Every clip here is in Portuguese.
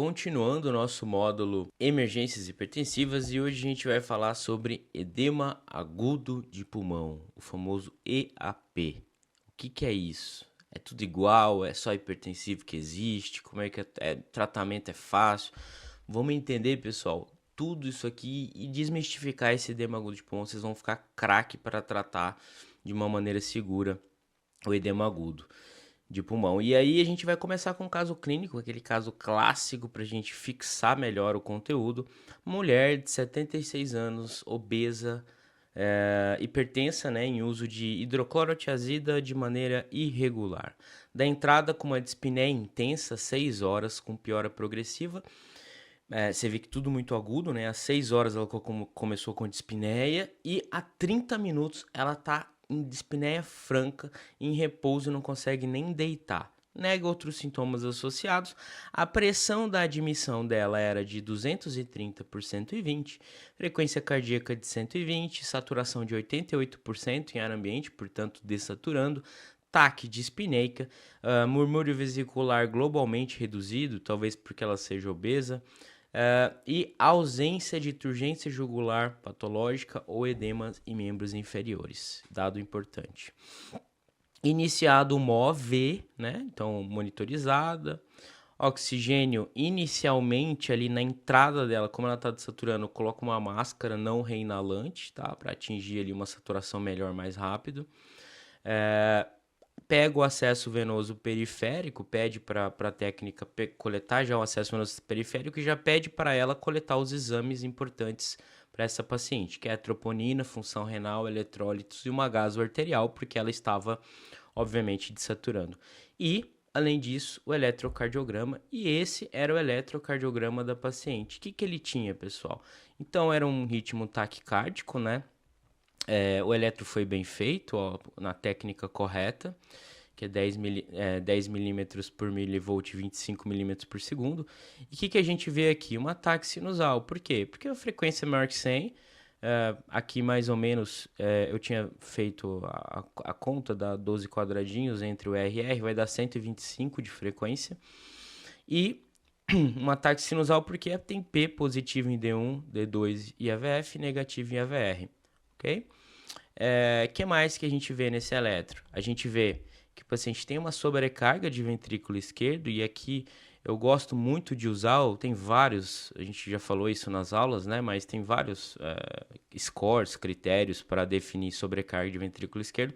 continuando o nosso módulo Emergências Hipertensivas, e hoje a gente vai falar sobre edema agudo de pulmão, o famoso EAP. O que é isso? É tudo igual? É só hipertensivo que existe? Como é que tratamento é fácil? Vamos entender, pessoal, tudo isso aqui e desmistificar esse edema agudo de pulmão. Vocês vão ficar craque para tratar de uma maneira segura o edema agudo de pulmão. E aí a gente vai começar com um caso clínico, aquele caso clássico para a gente fixar melhor o conteúdo. Mulher de 76 anos, obesa, hipertensa, né, em uso de hidroclorotiazida de maneira irregular. Da entrada com uma dispneia intensa, 6 horas, com piora progressiva. Você vê que tudo muito agudo, né? Às 6 horas ela começou com dispneia e a 30 minutos ela tá em dispneia franca, em repouso e não consegue nem deitar. Nega outros sintomas associados. A pressão da admissão dela era de 230 por 120, frequência cardíaca de 120, saturação de 88% em ar ambiente, portanto desaturando, taque dispneica, murmúrio vesicular globalmente reduzido, talvez porque ela seja obesa, e ausência de turgência jugular patológica ou edemas em membros inferiores. Dado importante. Iniciado o MOV, né? Então, monitorizada. Oxigênio inicialmente ali na entrada dela, como ela está desaturando, coloca uma máscara não reinalante, tá? Para atingir ali uma saturação melhor, mais rápido. Pega o acesso venoso periférico, pede para a técnica coletar já o acesso venoso periférico e já pede para ela coletar os exames importantes para essa paciente, que é a troponina, função renal, eletrólitos e uma gaso arterial, porque ela estava, obviamente, desaturando. E, além disso, o eletrocardiograma, e esse era o eletrocardiograma da paciente. O que ele tinha, pessoal? Então, era um ritmo taquicárdico, né? O eletro foi bem feito, ó, na técnica correta, que é 10 milímetros por milivolt, 25 milímetros por segundo. E o que a gente vê aqui? Um ataque sinusal. Por quê? Porque a frequência é maior que 100. Aqui, mais ou menos, eu tinha feito a conta da 12 quadradinhos entre o RR, vai dar 125 de frequência. E um ataque sinusal porque tem P positivo em D1, D2 e AVF, negativo em AVR. Ok? Que mais que a gente vê nesse eletro? A gente vê que o paciente tem uma sobrecarga de ventrículo esquerdo, e aqui eu gosto muito de usar, tem vários, a gente já falou isso nas aulas, né? Mas tem vários scores, critérios para definir sobrecarga de ventrículo esquerdo.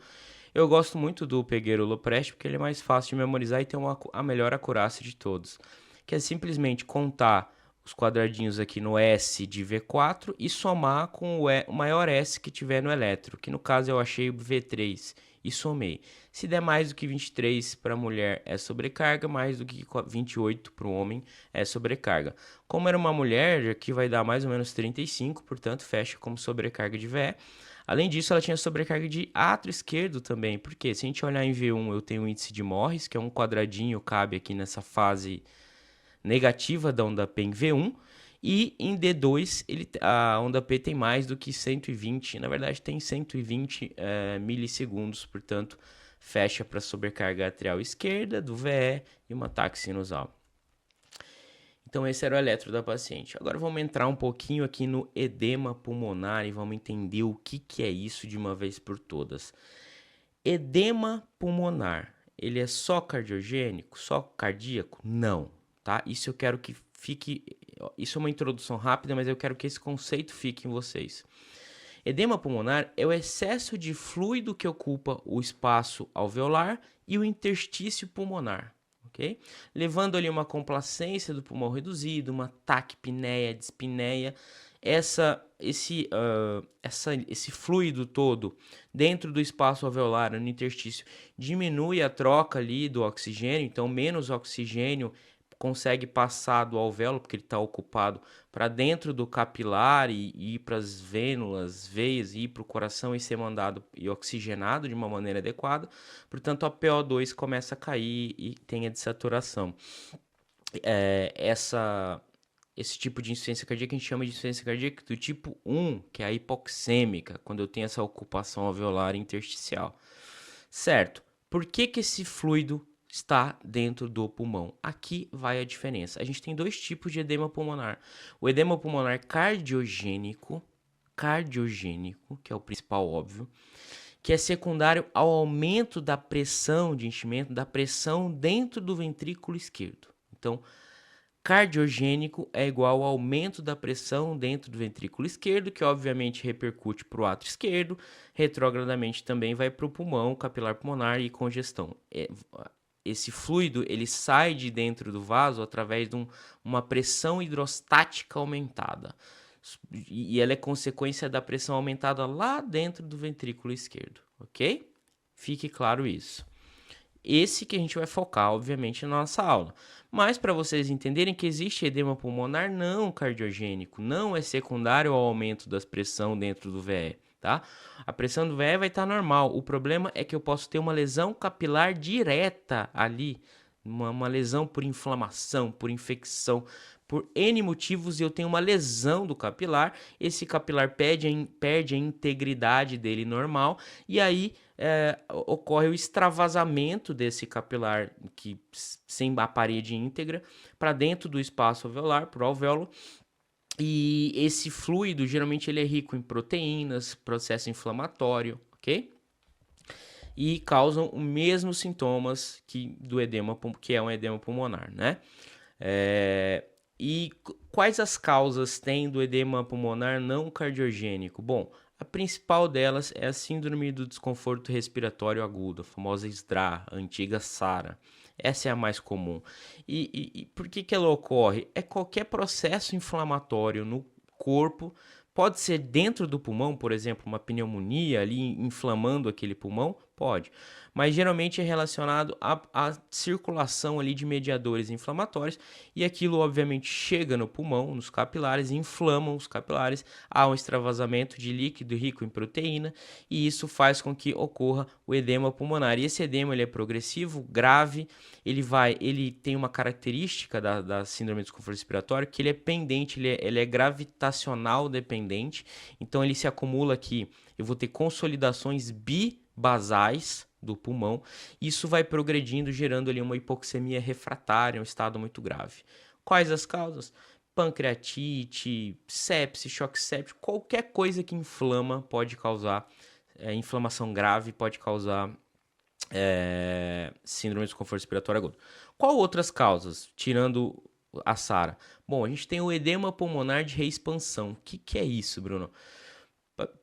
Eu gosto muito do Pegueiro Lopresti porque ele é mais fácil de memorizar e tem a melhor acurácia de todos, que é simplesmente contar os quadradinhos aqui no S de V4 e somar com o maior S que tiver no eletro, que no caso eu achei o V3 e somei. Se der mais do que 23 para a mulher é sobrecarga, mais do que 28 para o homem é sobrecarga. Como era uma mulher, aqui vai dar mais ou menos 35, portanto fecha como sobrecarga de VE. Além disso, ela tinha sobrecarga de átrio esquerdo também, porque se a gente olhar em V1 eu tenho o índice de Morris, que é um quadradinho, cabe aqui nessa fase negativa da onda P em V1, e em D2 a onda P tem mais do que 120, na verdade tem 120 milissegundos, portanto fecha para sobrecarga atrial esquerda do VE e um ataque sinusal. Então esse era o eletro da paciente. Agora vamos entrar um pouquinho aqui no edema pulmonar e vamos entender o que é isso de uma vez por todas. Edema pulmonar, ele é só cardiogênico, só cardíaco? Não. Tá? Isso eu quero que fique. Isso é uma introdução rápida, mas eu quero que esse conceito fique em vocês. Edema pulmonar é o excesso de fluido que ocupa o espaço alveolar e o interstício pulmonar, ok? Levando ali uma complacência do pulmão reduzido, uma taquipneia, dispneia. Esse fluido todo dentro do espaço alveolar, no interstício, diminui a troca ali do oxigênio, então menos oxigênio consegue passar do alvéolo, porque ele está ocupado, para dentro do capilar e ir para as vênulas, veias, e ir para o coração e ser mandado e oxigenado de uma maneira adequada. Portanto, a PO2 começa a cair e tem a dessaturação. Esse tipo de insuficiência cardíaca a gente chama de insuficiência cardíaca do tipo 1, que é a hipoxêmica, quando eu tenho essa ocupação alveolar intersticial. Certo. Por que esse fluido está dentro do pulmão. Aqui vai a diferença. A gente tem dois tipos de edema pulmonar. O edema pulmonar cardiogênico, que é o principal, óbvio, que é secundário ao aumento da pressão de enchimento, da pressão dentro do ventrículo esquerdo. Então, cardiogênico é igual ao aumento da pressão dentro do ventrículo esquerdo, que obviamente repercute para o átrio esquerdo, retrogradamente também vai para o pulmão, capilar pulmonar e congestão. Esse fluido ele sai de dentro do vaso através de uma pressão hidrostática aumentada. E ela é consequência da pressão aumentada lá dentro do ventrículo esquerdo, ok? Fique claro isso. Esse que a gente vai focar, obviamente, na nossa aula. Mas para vocês entenderem que existe edema pulmonar não cardiogênico, não é secundário ao aumento da pressão dentro do VE, tá? A pressão do VE vai estar normal. O problema é que eu posso ter uma lesão capilar direta ali, uma lesão por inflamação, por infecção, por N motivos, eu tenho uma lesão do capilar, esse capilar perde a integridade dele normal, e aí ocorre o extravasamento desse capilar que, sem a parede íntegra para dentro do espaço alveolar, para o alvéolo, e esse fluido geralmente ele é rico em proteínas, processo inflamatório, ok? E causam os mesmos sintomas do edema, que é um edema pulmonar, né? E quais as causas tem do edema pulmonar não cardiogênico? Bom, a principal delas é a síndrome do desconforto respiratório agudo, a famosa SDRA, a antiga SARA. Essa é a mais comum. E por que ela ocorre? É qualquer processo inflamatório no corpo, pode ser dentro do pulmão, por exemplo, uma pneumonia ali inflamando aquele pulmão, pode. Mas geralmente é relacionado à circulação ali de mediadores inflamatórios e aquilo obviamente chega no pulmão, nos capilares, inflamam os capilares, há um extravasamento de líquido rico em proteína e isso faz com que ocorra o edema pulmonar. E esse edema ele é progressivo, grave, ele tem uma característica da síndrome do desconforto respiratório que ele é pendente, ele é gravitacional dependente, então ele se acumula aqui, eu vou ter consolidações bibasais do pulmão, isso vai progredindo, gerando ali uma hipoxemia refratária, um estado muito grave. Quais as causas? Pancreatite, sepse, choque séptico, qualquer coisa que inflama pode causar inflamação grave, pode causar síndrome de desconforto respiratório agudo. Qual outras causas, tirando a SARA? Bom, a gente tem o edema pulmonar de reexpansão. O que é isso, Bruno?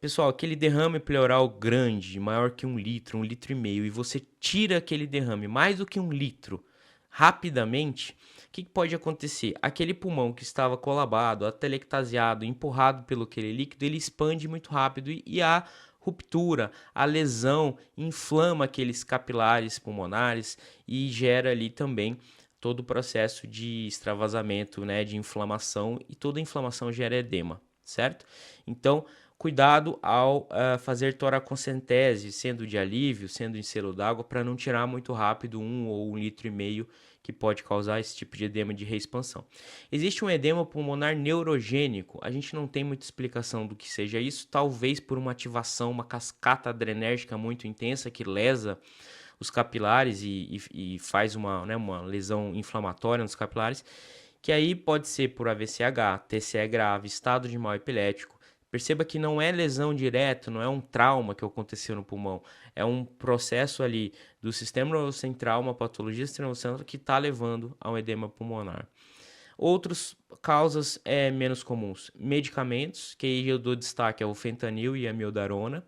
Pessoal, aquele derrame pleural grande, maior que 1 litro, 1,5 litro, e você tira aquele derrame mais do que 1 litro rapidamente, o que pode acontecer? Aquele pulmão que estava colabado, atelectasiado, empurrado pelo aquele líquido, ele expande muito rápido e a ruptura, a lesão inflama aqueles capilares pulmonares e gera ali também todo o processo de extravasamento, né, de inflamação, e toda inflamação gera edema, certo? Então, cuidado ao fazer toracocentese, sendo de alívio, sendo em selo d'água, para não tirar muito rápido 1 ou 1,5 litro, que pode causar esse tipo de edema de reexpansão. Existe um edema pulmonar neurogênico, a gente não tem muita explicação do que seja isso, talvez por uma ativação, uma cascata adrenérgica muito intensa que lesa os capilares e faz uma lesão inflamatória nos capilares, que aí pode ser por AVCH, TCE grave, estado de mal epilético. Perceba que não é lesão direta, não é um trauma que aconteceu no pulmão, é um processo ali do sistema nervoso central, uma patologia do sistema nervoso central que está levando a um edema pulmonar. Outras causas menos comuns, medicamentos, que aí eu dou destaque ao fentanil e a amiodarona,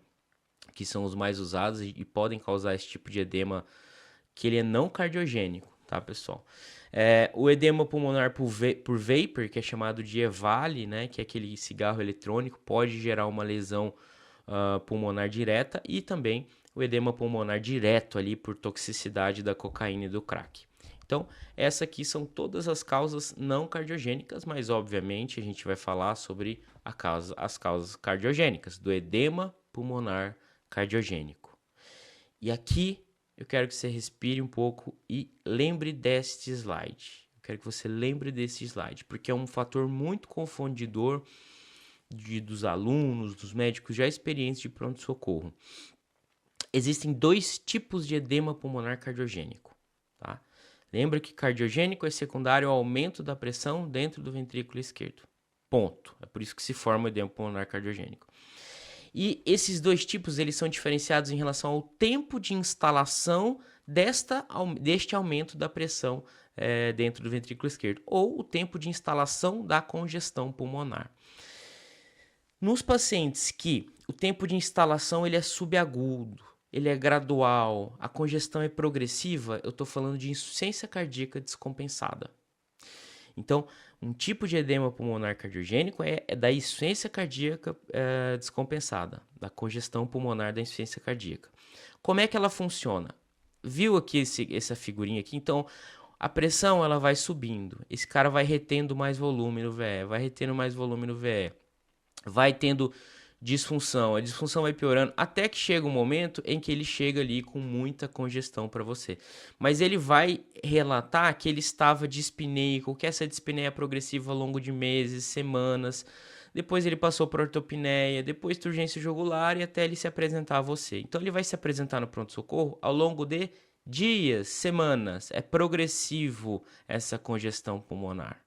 que são os mais usados e podem causar esse tipo de edema, que ele é não cardiogênico, tá, pessoal? O edema pulmonar por vapor, que é chamado de EVALI, né, que é aquele cigarro eletrônico, pode gerar uma lesão pulmonar direta, e também o edema pulmonar direto ali por toxicidade da cocaína e do crack. Então, essas aqui são todas as causas não cardiogênicas, mas obviamente a gente vai falar sobre as causas cardiogênicas do edema pulmonar cardiogênico. E aqui eu quero que você respire um pouco e lembre deste slide. Eu quero que você lembre desse slide, porque é um fator muito confundidor dos alunos, dos médicos já experientes de pronto-socorro. Existem dois tipos de edema pulmonar cardiogênico, tá? Lembra que cardiogênico é secundário ao aumento da pressão dentro do ventrículo esquerdo. Ponto. É por isso que se forma o edema pulmonar cardiogênico. E esses dois tipos eles são diferenciados em relação ao tempo de instalação deste aumento da pressão dentro do ventrículo esquerdo, ou o tempo de instalação da congestão pulmonar. Nos pacientes que o tempo de instalação ele é subagudo, ele é gradual, a congestão é progressiva, eu estou falando de insuficiência cardíaca descompensada. Então, um tipo de edema pulmonar cardiogênico é da insuficiência cardíaca descompensada, da congestão pulmonar da insuficiência cardíaca. Como é que ela funciona? Viu aqui essa figurinha aqui? Então, a pressão ela vai subindo, esse cara vai retendo mais volume no VE, vai retendo mais volume no VE, vai tendo disfunção, a disfunção vai piorando até que chega um momento em que ele chega ali com muita congestão para você. Mas ele vai relatar que ele estava dispneico, que essa dispneia é progressiva ao longo de meses, semanas. Depois ele passou por ortopneia, depois de urgência jugular e até ele se apresentar a você. Então ele vai se apresentar no pronto-socorro ao longo de dias, semanas. É progressivo essa congestão pulmonar,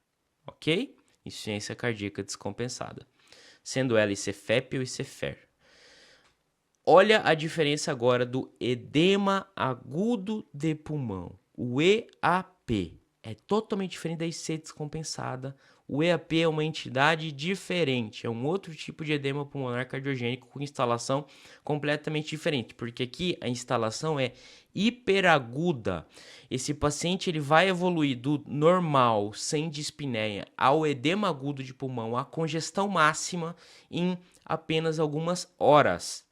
ok? Insuficiência cardíaca descompensada, sendo ela ICFEP ou ICFER. Olha a diferença agora do edema agudo de pulmão, o EAP. É totalmente diferente da IC descompensada. O EAP é uma entidade diferente, é um outro tipo de edema pulmonar cardiogênico com instalação completamente diferente, porque aqui a instalação é hiperaguda. Esse paciente ele vai evoluir do normal, sem dispneia, ao edema agudo de pulmão, à congestão máxima em apenas algumas horas.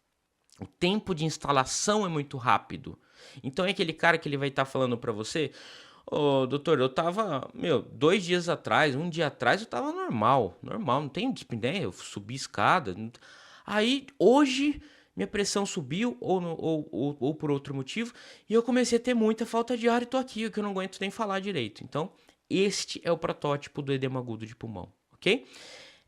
O tempo de instalação é muito rápido. Então é aquele cara que ele vai estar falando para você: ô, doutor, eu tava, 2 dias atrás, um dia atrás eu tava normal, não tem dispneia, eu subi escada. Aí, hoje, minha pressão subiu, ou por outro motivo, e eu comecei a ter muita falta de ar e tô aqui, que eu não aguento nem falar direito. Então, este é o protótipo do edema agudo de pulmão, ok?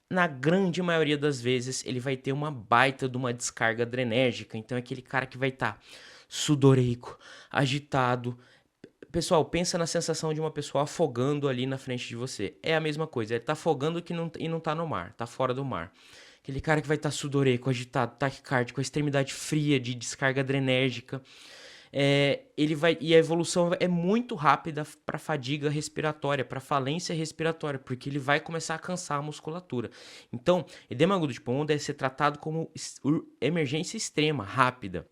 Na grande maioria das vezes, ele vai ter uma baita de uma descarga adrenérgica. Então, é aquele cara que vai estar sudoreico, agitado. Pessoal, pensa na sensação de uma pessoa afogando ali na frente de você. É a mesma coisa, ele tá afogando e não tá no mar, tá fora do mar. Aquele cara que vai estar sudoreico, agitado, taquicárdico, a extremidade fria de descarga adrenérgica. E a evolução é muito rápida para fadiga respiratória, para falência respiratória, porque ele vai começar a cansar a musculatura. Então, edema agudo de pulmão deve ser tratado como emergência extrema, rápida.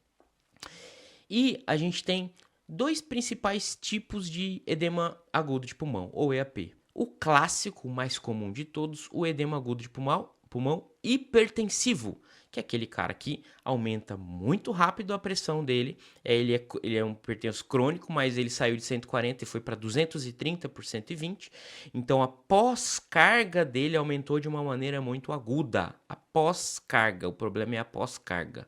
E a gente tem 2 principais tipos de edema agudo de pulmão, ou EAP. O clássico, mais comum de todos, o edema agudo de pulmão hipertensivo, que é aquele cara que aumenta muito rápido a pressão dele. Ele é um hipertenso crônico, mas ele saiu de 140 e foi para 230 por 120. Então a pós-carga dele aumentou de uma maneira muito aguda. A pós-carga, o problema é a pós-carga.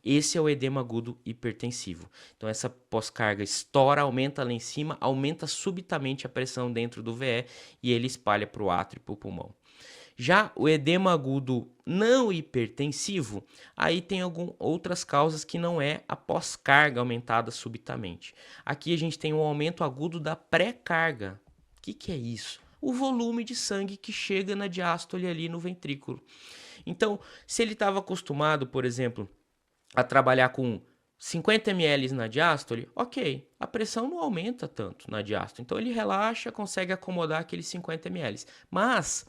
Esse é o edema agudo hipertensivo. Então essa pós-carga estoura, aumenta lá em cima, aumenta subitamente a pressão dentro do VE e ele espalha para o átrio e para o pulmão. Já o edema agudo não hipertensivo, aí tem outras causas que não é a pós-carga aumentada subitamente. Aqui a gente tem um aumento agudo da pré-carga. O que é isso? O volume de sangue que chega na diástole ali no ventrículo. Então, se ele estava acostumado, por exemplo, a trabalhar com 50 ml na diástole, ok, a pressão não aumenta tanto na diástole. Então ele relaxa, consegue acomodar aqueles 50 ml. Mas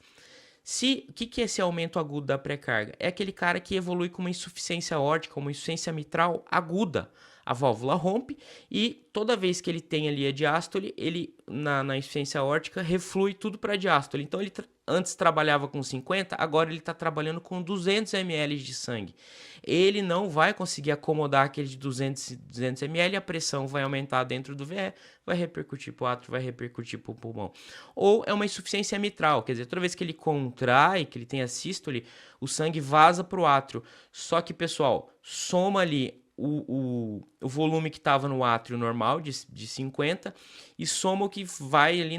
o que é esse aumento agudo da pré-carga? É aquele cara que evolui com uma insuficiência aórtica, uma insuficiência mitral aguda. A válvula rompe e toda vez que ele tem ali a diástole, ele na insuficiência aórtica reflui tudo para a diástole. Então ele antes trabalhava com 50, agora ele está trabalhando com 200 ml de sangue. Ele não vai conseguir acomodar aquele de 200 ml, a pressão vai aumentar dentro do VE, vai repercutir para o átrio, vai repercutir para o pulmão. Ou é uma insuficiência mitral, quer dizer, toda vez que ele contrai, que ele tem a sístole, o sangue vaza para o átrio. Só que, pessoal, soma ali o volume que estava no átrio normal de 50 e soma o que vai ali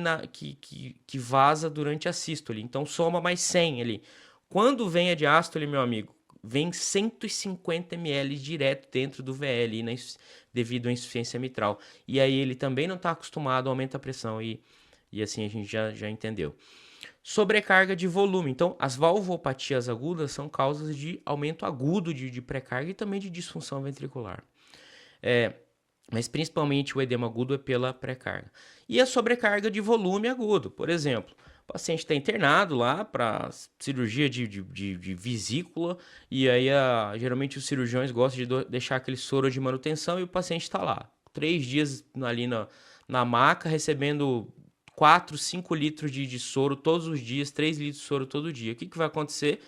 que vaza durante a sístole. Então soma mais 100 ali. Quando vem a diástole, meu amigo, vem 150 ml direto dentro do VL, né, devido à insuficiência mitral. E aí ele também não está acostumado, aumenta a pressão e assim a gente já entendeu. Sobrecarga de volume. Então, as valvopatias agudas são causas de aumento agudo de pré-carga e também de disfunção ventricular. Mas principalmente o edema agudo é pela pré-carga. E a sobrecarga de volume agudo. Por exemplo, o paciente está internado lá para cirurgia de vesícula e aí geralmente os cirurgiões gostam de deixar aquele soro de manutenção e o paciente está lá 3 dias ali na maca recebendo 4, 5 litros de soro todos os dias, 3 litros de soro todo dia. O que vai acontecer?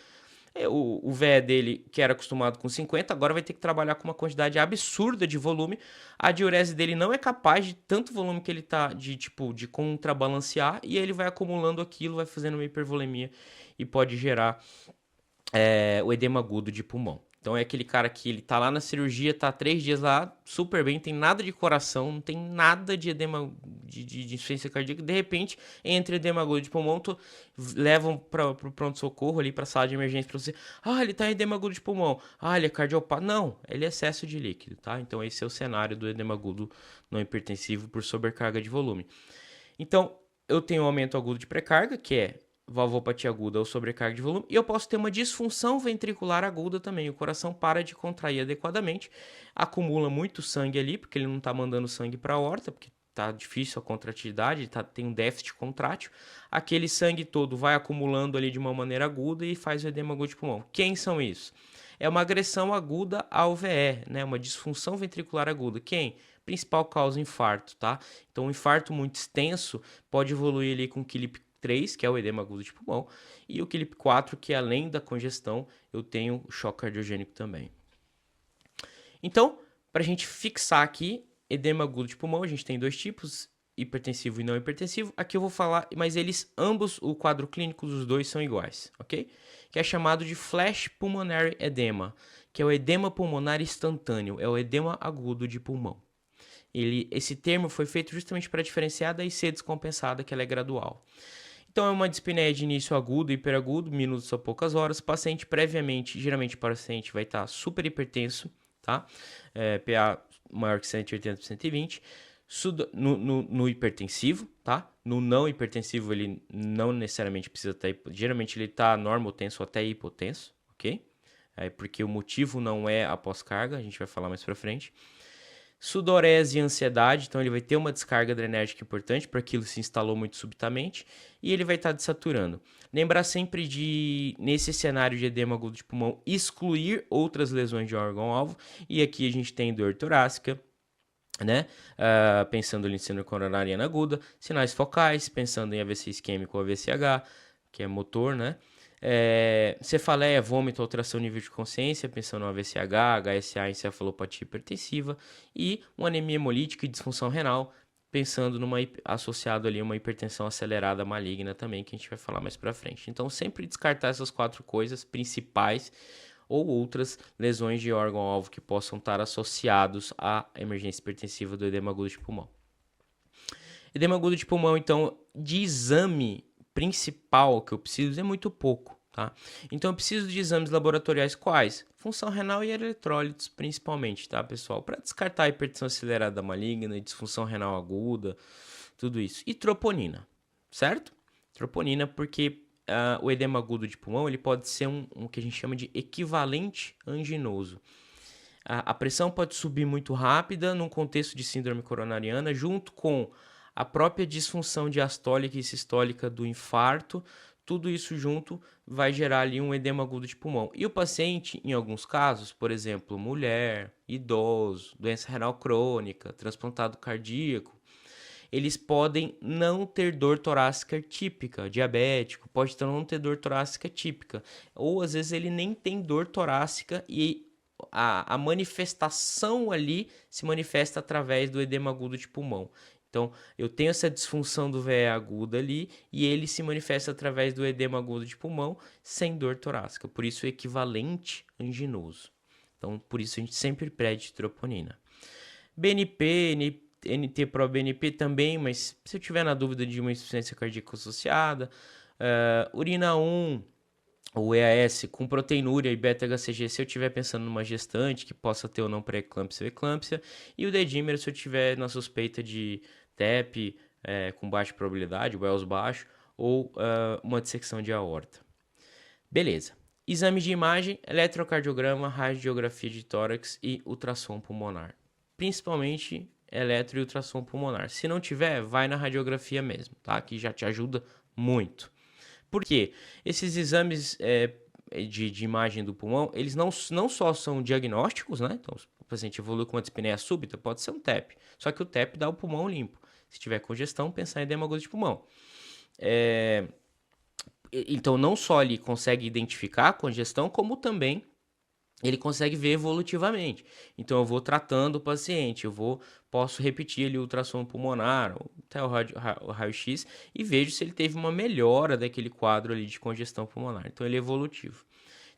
O VE dele, que era acostumado com 50, agora vai ter que trabalhar com uma quantidade absurda de volume. A diurese dele não é capaz de tanto volume que ele tá de contrabalancear, e ele vai acumulando aquilo, vai fazendo uma hipervolemia e pode gerar o edema agudo de pulmão. Então é aquele cara que ele tá lá na cirurgia, tá 3 dias lá, super bem, tem nada de coração, não tem nada de edema de insuficiência cardíaca, de repente, entra edema agudo de pulmão, levam pro pronto-socorro ali, pra sala de emergência pra você, ele tá em edema agudo de pulmão, ele é cardiopata. Não, ele é excesso de líquido, tá? Então esse é o cenário do edema agudo não hipertensivo por sobrecarga de volume. Então, eu tenho um aumento agudo de pré-carga, que é valvopatia aguda ou sobrecarga de volume, e eu posso ter uma disfunção ventricular aguda também. O coração para de contrair adequadamente, acumula muito sangue ali, porque ele não está mandando sangue para a aorta, porque está difícil a contratividade, tem um déficit contrátil. Aquele sangue todo vai acumulando ali de uma maneira aguda e faz o edema agudo de pulmão. Quem são isso? É uma agressão aguda ao VE, né? Uma disfunção ventricular aguda. Quem? Principal causa infarto, tá? Então, um infarto muito extenso pode evoluir ali com KILIP 3, que é o edema agudo de pulmão, e o KILIP 4, que além da congestão, eu tenho choque cardiogênico também. Então, para a gente fixar aqui, edema agudo de pulmão, a gente tem 2 tipos, hipertensivo e não hipertensivo. Aqui eu vou falar, mas ambos, o quadro clínico dos dois são iguais, ok? Que é chamado de flash pulmonary edema, que é o edema pulmonar instantâneo, é o edema agudo de pulmão. Esse termo foi feito justamente para diferenciar da IC descompensada, que ela é gradual. Então, é uma dispneia de início agudo e hiperagudo, minutos a poucas horas. Paciente previamente, geralmente o paciente vai estar super hipertenso, tá? PA maior que 180 por 120. No hipertensivo, tá? No não hipertensivo, ele não necessariamente precisa estar... Geralmente, ele está normotenso ou até hipotenso, ok? Porque o motivo não é a pós-carga, a gente vai falar mais pra frente. Sudorese e ansiedade, então ele vai ter uma descarga adrenérgica importante, porque aquilo se instalou muito subitamente, e ele vai estar desaturando. Lembrar sempre de, nesse cenário de edema agudo de pulmão, excluir outras lesões de órgão-alvo, e aqui a gente tem dor torácica, né? Pensando em síndrome coronariana aguda, sinais focais, pensando em AVC isquêmico ou AVCH, que é motor, né? Cefaleia, vômito, alteração do nível de consciência, pensando no AVCH, HSA, encefalopatia hipertensiva e uma anemia hemolítica e disfunção renal, pensando associado ali a uma hipertensão acelerada maligna também, que a gente vai falar mais pra frente. Então, sempre descartar essas 4 coisas principais ou outras lesões de órgão-alvo que possam estar associados à emergência hipertensiva do edema agudo de pulmão. Edema agudo de pulmão, então, de exame principal que eu preciso é muito pouco, tá? Então eu preciso de exames laboratoriais quais? Função renal e eletrólitos principalmente, tá, pessoal? Para descartar a hipertensão acelerada maligna, disfunção renal aguda, tudo isso. E troponina, certo? Troponina porque o edema agudo de pulmão ele pode ser um que a gente chama de equivalente anginoso. A pressão pode subir muito rápida num contexto de síndrome coronariana, junto com a própria disfunção diastólica e sistólica do infarto, tudo isso junto vai gerar ali um edema agudo de pulmão. E o paciente, em alguns casos, por exemplo, mulher, idoso, doença renal crônica, transplantado cardíaco, eles podem não ter dor torácica típica, diabético, pode não ter dor torácica típica, ou às vezes ele nem tem dor torácica e a manifestação ali se manifesta através do edema agudo de pulmão. Então, eu tenho essa disfunção do VE aguda ali e ele se manifesta através do edema agudo de pulmão sem dor torácica. Por isso, o equivalente anginoso. Então, por isso a gente sempre pede troponina. BNP, NT-proBNP também, mas se eu tiver na dúvida de uma insuficiência cardíaca associada, urina 1, O EAS com proteinúria e beta-HCG se eu estiver pensando numa gestante que possa ter ou não pré-eclâmpsia ou eclâmpsia, e o D-dímero se eu tiver na suspeita de TEP com baixa probabilidade, Wells baixo, ou uma dissecção de aorta. Beleza. Exame de imagem, eletrocardiograma, radiografia de tórax e ultrassom pulmonar. Principalmente eletro e ultrassom pulmonar. Se não tiver, vai na radiografia mesmo, tá? Que já te ajuda muito. Por quê? Esses exames de imagem do pulmão, eles não só são diagnósticos, né? Então, se o paciente evolui com uma dispneia súbita, pode ser um TEP. Só que o TEP dá o pulmão limpo. Se tiver congestão, pensar em edema agudo de pulmão. Então, não só ele consegue identificar a congestão, como também ele consegue ver evolutivamente. Então, eu vou tratando o paciente, posso repetir ali o ultrassom pulmonar, até o raio-x, e vejo se ele teve uma melhora daquele quadro ali de congestão pulmonar. Então, ele é evolutivo.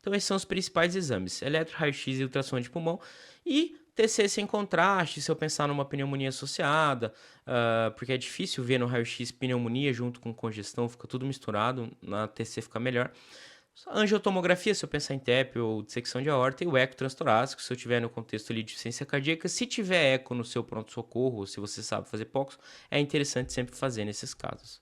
Então, esses são os principais exames: eletro, raio-x e ultrassom de pulmão. E TC sem contraste, se eu pensar numa pneumonia associada, porque é difícil ver no raio-x pneumonia junto com congestão, fica tudo misturado, na TC fica melhor. Angiotomografia, se eu pensar em TEP ou dissecção de aorta, e o eco transtorácico, se eu tiver no contexto ali de insuficiência cardíaca. Se tiver eco no seu pronto-socorro, ou se você sabe fazer POX, é interessante sempre fazer nesses casos.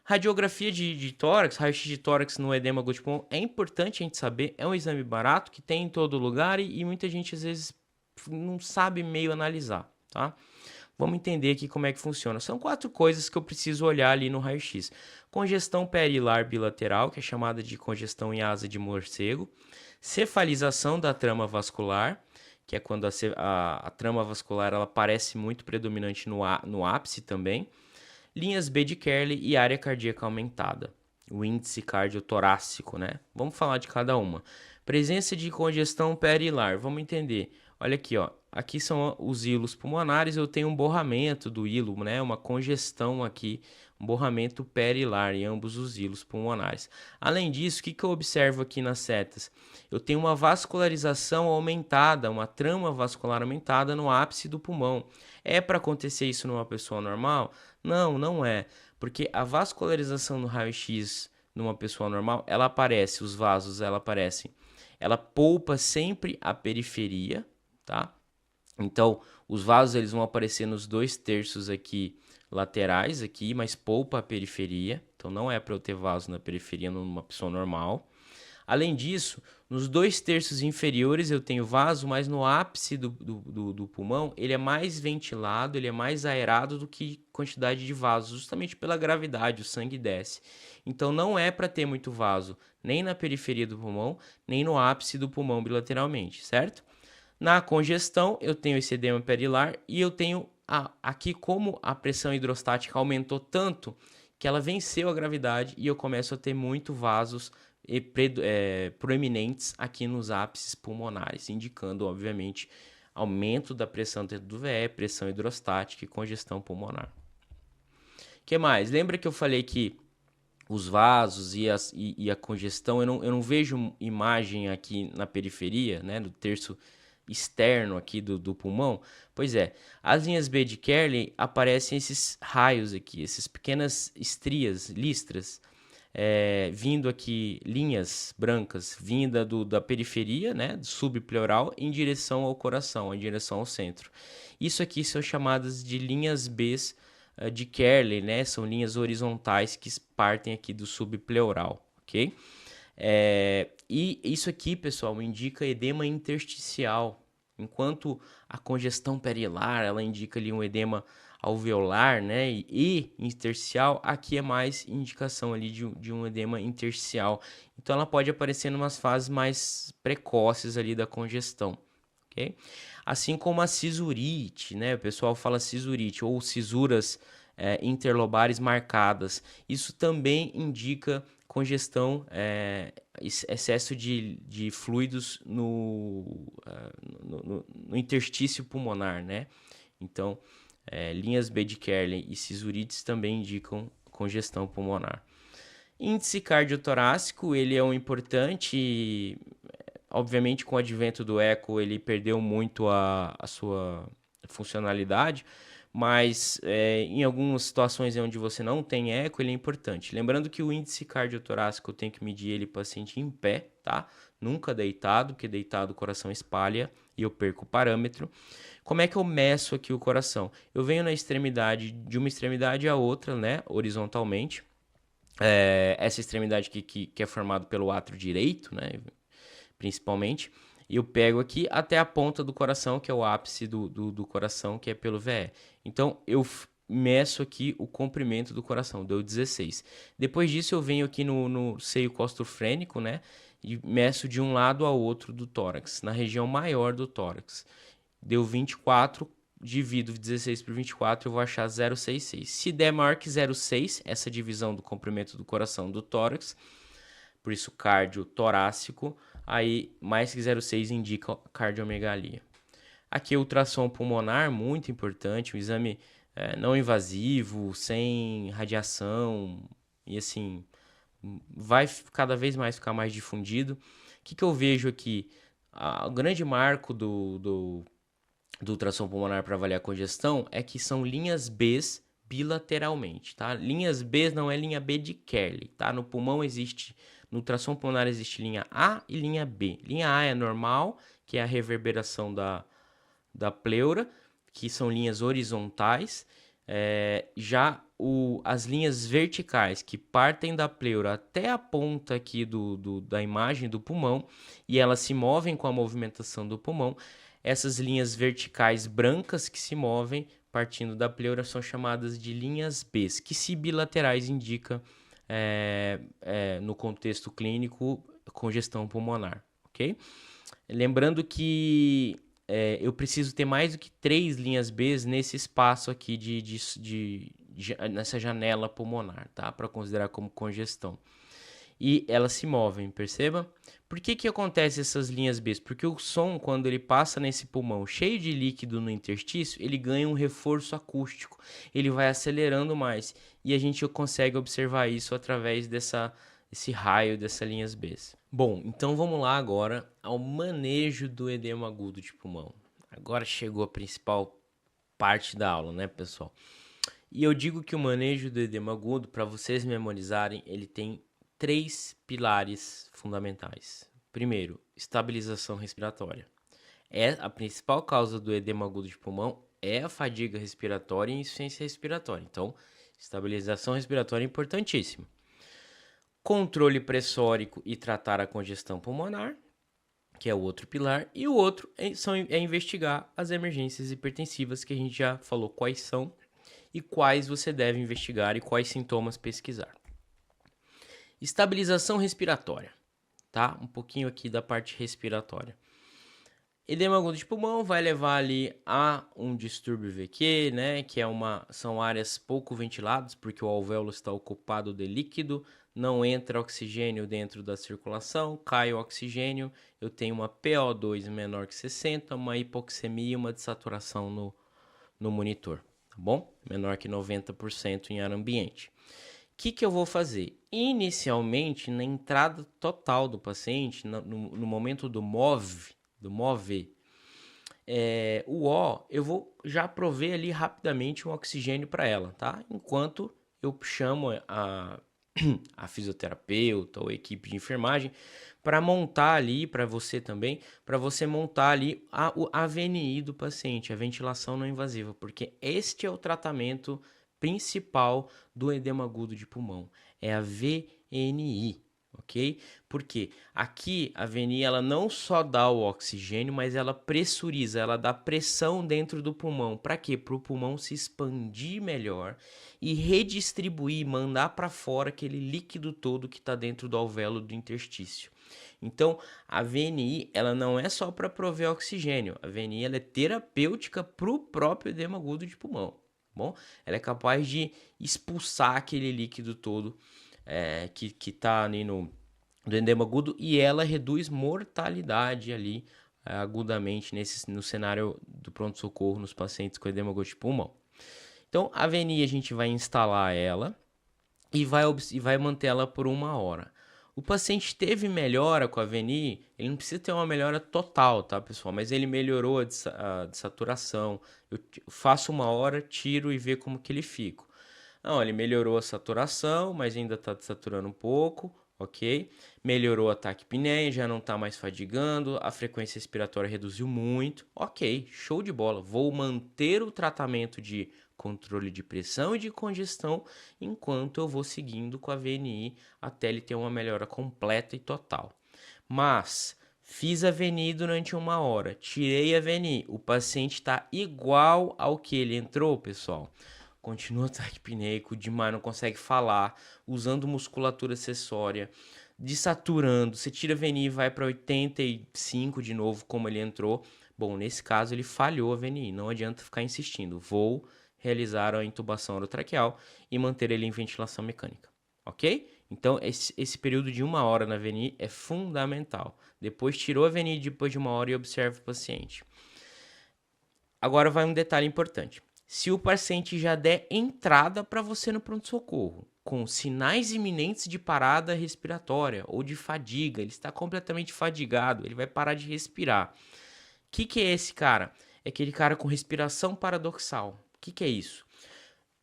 Radiografia de tórax, raio-x de tórax no edema agudo de pulmão, é importante a gente saber, é um exame barato que tem em todo lugar e muita gente às vezes não sabe meio analisar, tá? Vamos entender aqui como é que funciona. São 4 coisas que eu preciso olhar ali no raio-x. Congestão perilar bilateral, que é chamada de congestão em asa de morcego. Cefalização da trama vascular, que é quando a trama vascular ela parece muito predominante no ápice também. Linhas B de Kerley e área cardíaca aumentada. O índice cardiotorácico, né? Vamos falar de cada uma. Presença de congestão perilar, vamos entender. Olha aqui, ó. Aqui são os hilos pulmonares, eu tenho um borramento do hilo, né? Uma congestão aqui, um borramento perilar em ambos os hilos pulmonares. Além disso, o que eu observo aqui nas setas? Eu tenho uma vascularização aumentada, uma trama vascular aumentada no ápice do pulmão. É para acontecer isso numa pessoa normal? Não, não é. Porque a vascularização no raio-x numa pessoa normal, ela aparece, os vasos, ela poupa sempre a periferia, tá? Então, os vasos eles vão aparecer nos 2/3 aqui laterais aqui, mas poupa a periferia. Então, não é para eu ter vaso na periferia numa pessoa normal. Além disso, nos 2/3 inferiores eu tenho vaso, mas no ápice do pulmão ele é mais ventilado, ele é mais aerado do que quantidade de vasos, justamente pela gravidade, o sangue desce. Então não é para ter muito vaso, nem na periferia do pulmão, nem no ápice do pulmão bilateralmente, certo? Na congestão, eu tenho esse edema perilar e eu tenho aqui como a pressão hidrostática aumentou tanto que ela venceu a gravidade e eu começo a ter muito vasos proeminentes aqui nos ápices pulmonares, indicando, obviamente, aumento da pressão dentro do VE, pressão hidrostática e congestão pulmonar. O que mais? Lembra que eu falei que os vasos e a congestão, eu não vejo imagem aqui na periferia, né, do terço externo aqui do pulmão? Pois é, as linhas B de Kerley aparecem esses raios aqui, essas pequenas estrias, listras, vindo aqui, linhas brancas, vinda da periferia, né, subpleural, em direção ao coração, em direção ao centro. Isso aqui são chamadas de linhas B de Kerley, né, são linhas horizontais que partem aqui do subpleural, ok? E isso aqui, pessoal, indica edema intersticial, enquanto a congestão perilar, ela indica ali um edema alveolar, né, e intersticial, aqui é mais indicação ali de um edema intersticial. Então ela pode aparecer em umas fases mais precoces ali da congestão, ok? Assim como a cisurite, né, o pessoal fala cisurite ou cisuras interlobares marcadas. Isso também indica congestão, excesso de fluidos no interstício pulmonar, né? Então, linhas B de Kerley e cisurites também indicam congestão pulmonar. Índice cardiotorácico, ele é um importante, obviamente com o advento do eco ele perdeu muito a sua funcionalidade, mas em algumas situações onde você não tem eco, ele é importante. Lembrando que o índice cardiotorácico eu tenho que medir ele paciente em pé, tá? Nunca deitado, porque deitado o coração espalha e eu perco o parâmetro. Como é que eu meço aqui o coração? Eu venho na extremidade, de uma extremidade à outra, né, horizontalmente. Essa extremidade que é formada pelo átrio direito, né, principalmente. E eu pego aqui até a ponta do coração, que é o ápice do coração, que é pelo VE. Então, eu meço aqui o comprimento do coração, deu 16. Depois disso, eu venho aqui no seio costofrênico, né? E meço de um lado ao outro do tórax, na região maior do tórax. Deu 24, divido 16 por 24, eu vou achar 0,66. Se der maior que 0,6, essa divisão do comprimento do coração do tórax, por isso cardio torácico, aí mais que 0,6 indica cardiomegalia. Aqui ultrassom pulmonar, muito importante, um exame não invasivo, sem radiação, e assim, vai cada vez mais ficar mais difundido. O que eu vejo aqui? O grande marco do ultrassom pulmonar para avaliar congestão é que são linhas Bs bilateralmente, tá? Linhas B não é linha B de Kerley, tá? No pulmão existe, no ultrassom pulmonar existe linha A e linha B. Linha A é normal, que é a reverberação da pleura, que são linhas horizontais. As linhas verticais, que partem da pleura até a ponta aqui da imagem do pulmão, e elas se movem com a movimentação do pulmão. Essas linhas verticais brancas que se movem partindo da pleura são chamadas de linhas B, que se bilaterais indica no contexto clínico congestão pulmonar, ok? Lembrando que eu preciso ter mais do que 3 linhas B nesse espaço aqui nessa janela pulmonar, tá? Para considerar como congestão. E elas se movem, perceba? Por que acontece essas linhas B? Porque o som, quando ele passa nesse pulmão cheio de líquido no interstício, ele ganha um reforço acústico. Ele vai acelerando mais. E a gente consegue observar isso através desse raio dessas linhas B. Bom, então vamos lá agora ao manejo do edema agudo de pulmão. Agora chegou a principal parte da aula, né, pessoal? E eu digo que o manejo do edema agudo, para vocês memorizarem, ele tem 3 pilares fundamentais. Primeiro, estabilização respiratória. A principal causa do edema agudo de pulmão é a fadiga respiratória e insuficiência respiratória. Então, estabilização respiratória é importantíssima. Controle pressórico e tratar a congestão pulmonar, que é o outro pilar. E o outro é investigar as emergências hipertensivas, que a gente já falou quais são e quais você deve investigar e quais sintomas pesquisar. Estabilização respiratória, tá? Um pouquinho aqui da parte respiratória. Edema agudo de pulmão vai levar ali a um distúrbio VQ, né? Que são áreas pouco ventiladas, porque o alvéolo está ocupado de líquido, não entra oxigênio dentro da circulação, cai o oxigênio, eu tenho uma PO2 menor que 60, uma hipoxemia e uma desaturação no monitor, tá bom? Menor que 90% em ar ambiente. O que eu vou fazer? Inicialmente, na entrada total do paciente, no momento do MOV, eu vou já prover ali rapidamente um oxigênio para ela, tá? Enquanto eu chamo a fisioterapeuta ou a equipe de enfermagem para montar ali, para você também, para você montar ali a VNI do paciente, a ventilação não invasiva, porque este é o tratamento principal do edema agudo de pulmão, é a VNI, ok? Porque aqui a VNI ela não só dá o oxigênio, mas ela pressuriza, ela dá pressão dentro do pulmão. Para quê? Para o pulmão se expandir melhor e redistribuir, mandar para fora aquele líquido todo que está dentro do alvéolo do interstício. Então, a VNI ela não é só para prover oxigênio, a VNI ela é terapêutica para o próprio edema agudo de pulmão. Bom, ela é capaz de expulsar aquele líquido todo que está ali no edema agudo e ela reduz mortalidade ali agudamente no cenário do pronto-socorro nos pacientes com edema agudo de pulmão. Então, a VNI a gente vai instalar ela e vai manter ela por 1 hora. O paciente teve melhora com a VNI, ele não precisa ter uma melhora total, tá, pessoal? Mas ele melhorou a de saturação. Eu faço 1 hora, tiro e ver como que ele fica. Não, ele melhorou a saturação, mas ainda está desaturando um pouco, ok? Melhorou a taquipneia, já não está mais fadigando, a frequência respiratória reduziu muito, ok, show de bola. Vou manter o tratamento de controle de pressão e de congestão enquanto eu vou seguindo com a VNI até ele ter uma melhora completa e total. Mas fiz a VNI durante 1 hora, tirei a VNI, o paciente está igual ao que ele entrou, pessoal. Continua taquipneico demais, não consegue falar, usando musculatura acessória, desaturando. Você tira a VNI e vai para 85 de novo, como ele entrou. Bom, nesse caso ele falhou a VNI, não adianta ficar insistindo. Vou realizar a intubação orotraqueal e manter ele em ventilação mecânica, ok? Então, esse período de 1 hora na VNI é fundamental. Depois tirou a VNI depois de 1 hora e observa o paciente. Agora vai um detalhe importante. Se o paciente já der entrada para você no pronto-socorro, com sinais iminentes de parada respiratória ou de fadiga, ele está completamente fadigado, ele vai parar de respirar. O que é esse cara? É aquele cara com respiração paradoxal. O que é isso?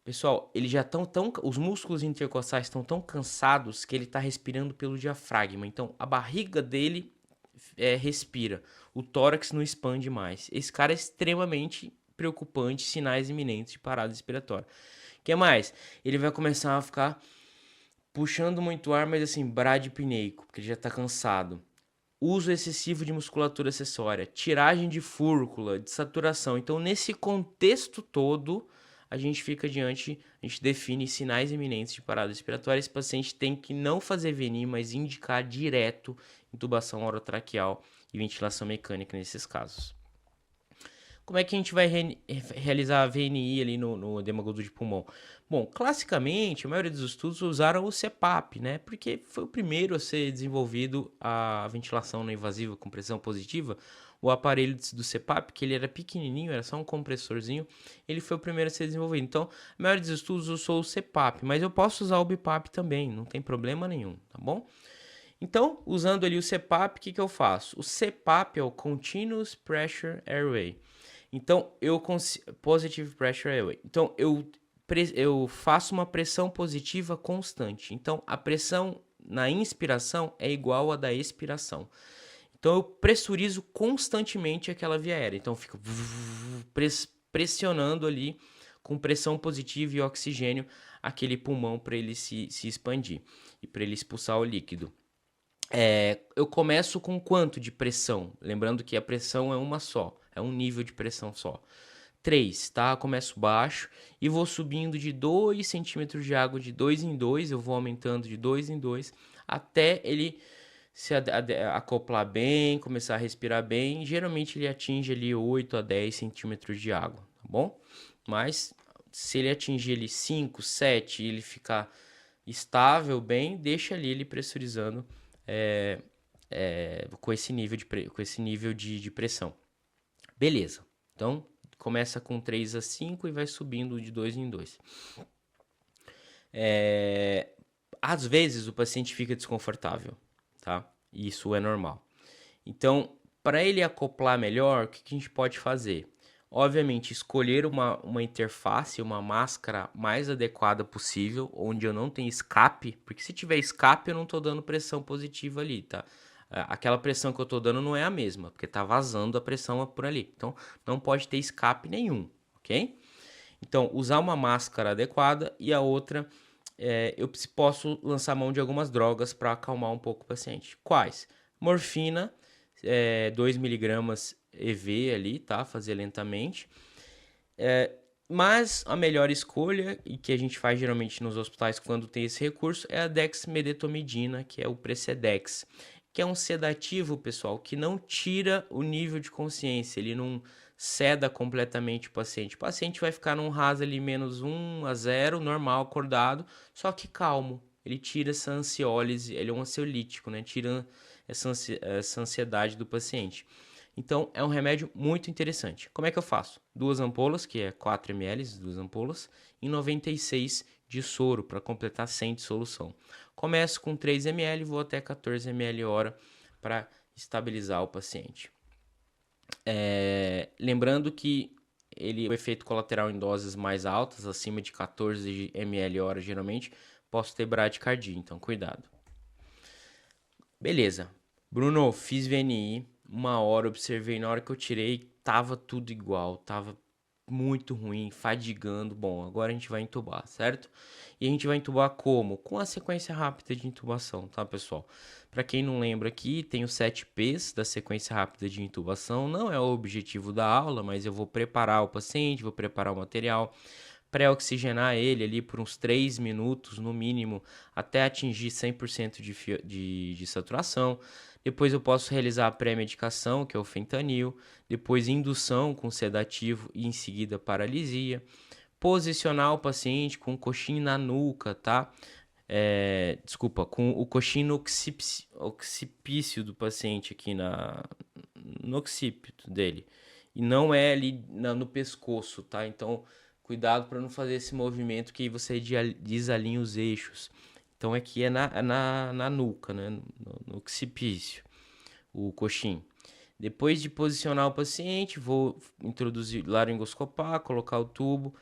Pessoal, eles já estão os músculos intercostais estão tão cansados que ele está respirando pelo diafragma. Então, a barriga dele respira. O tórax não expande mais. Esse cara é extremamente preocupante, sinais iminentes de parada respiratória. O que mais? Ele vai começar a ficar puxando muito ar, mas assim, bradipneico, porque ele já está cansado. Uso excessivo de musculatura acessória, tiragem de fúrcula, de saturação. Então, nesse contexto todo, a gente define sinais iminentes de parada respiratória. Esse paciente tem que não fazer VNI, mas indicar direto intubação orotraqueal e ventilação mecânica nesses casos. Como é que a gente vai realizar a VNI ali no edema agudo de pulmão? Bom, classicamente, a maioria dos estudos usaram o CPAP, né? Porque foi o primeiro a ser desenvolvido a ventilação não invasiva com pressão positiva. O aparelho do CPAP, que ele era pequenininho, era só um compressorzinho, ele foi o primeiro a ser desenvolvido. Então, a maioria dos estudos usou o CPAP, mas eu posso usar o BiPAP também, não tem problema nenhum, tá bom? Então, usando ali o CPAP, o que eu faço? O CPAP é o Continuous Pressure Airway. Então, Positive Pressure Airway. Então, eu faço uma pressão positiva constante. Então, a pressão na inspiração é igual à da expiração. Então, eu pressurizo constantemente aquela via aérea. Então, eu fico pressionando ali com pressão positiva e oxigênio aquele pulmão para ele se expandir e para ele expulsar o líquido. Eu começo com quanto de pressão? Lembrando que a pressão é uma só, é um nível de pressão só. 3, tá? Começo baixo e vou subindo de 2 centímetros de água de 2 em 2, eu vou aumentando de 2 em 2, até ele se acoplar bem, começar a respirar bem. Geralmente ele atinge ali 8 a 10 centímetros de água, tá bom? Mas se ele atingir ali 5, 7 e ele ficar estável bem, deixa ali ele pressurizando com esse nível de pressão. Beleza. Então, começa com 3 a 5 e vai subindo de 2 em 2. Às vezes, o paciente fica desconfortável, tá? Isso é normal. Então, para ele acoplar melhor, o que a gente pode fazer? Obviamente, escolher uma interface, uma máscara mais adequada possível, onde eu não tenho escape, porque se tiver escape, eu não estou dando pressão positiva ali, tá? Aquela pressão que eu estou dando não é a mesma, porque está vazando a pressão por ali. Então, não pode ter escape nenhum, ok? Então, usar uma máscara adequada e a outra, eu posso lançar mão de algumas drogas para acalmar um pouco o paciente. Quais? Morfina, 2mg EV ali, tá? Fazer lentamente. Mas a melhor escolha, e que a gente faz geralmente nos hospitais quando tem esse recurso, é a dexmedetomidina, que é o Precedex, que é um sedativo, pessoal, que não tira o nível de consciência, ele não seda completamente o paciente. O paciente vai ficar num RAS ali menos 1 a 0, normal, acordado, só que calmo. Ele tira essa ansiólise, ele é um ansiolítico, né? Tira essa ansiedade do paciente. Então, é um remédio muito interessante. Como é que eu faço? 2 ampolas, que é 4 ml, 2 ampolas, em 96 de soro para completar 100 de solução. Começo com 3 ml, vou até 14 ml hora para estabilizar o paciente. Lembrando que o efeito colateral em doses mais altas, acima de 14 ml hora geralmente, posso ter bradicardia, então cuidado. Beleza. Bruno, fiz VNI, 1 hora, observei, na hora que eu tirei, tava tudo igual, tava muito ruim, fadigando. Bom, agora a gente vai entubar, certo? E a gente vai entubar como? Com a sequência rápida de intubação, tá, pessoal? Para quem não lembra aqui, tem os 7 P's da sequência rápida de intubação. Não é o objetivo da aula, mas eu vou preparar o paciente, vou preparar o material, pré-oxigenar ele ali por uns 3 minutos no mínimo, até atingir 100% de saturação. Depois eu posso realizar a pré-medicação, que é o fentanil, depois indução com sedativo e em seguida paralisia. Posicionar o paciente com o coxim na nuca, tá? Com o coxim no occipício do paciente aqui no occipito dele. E não é ali no pescoço, tá? Então, cuidado para não fazer esse movimento que aí você desalinha os eixos. Então, aqui é na nuca, né? No occipício, o coxim. Depois de posicionar o paciente, vou introduzir laringoscopar, colocar o tubo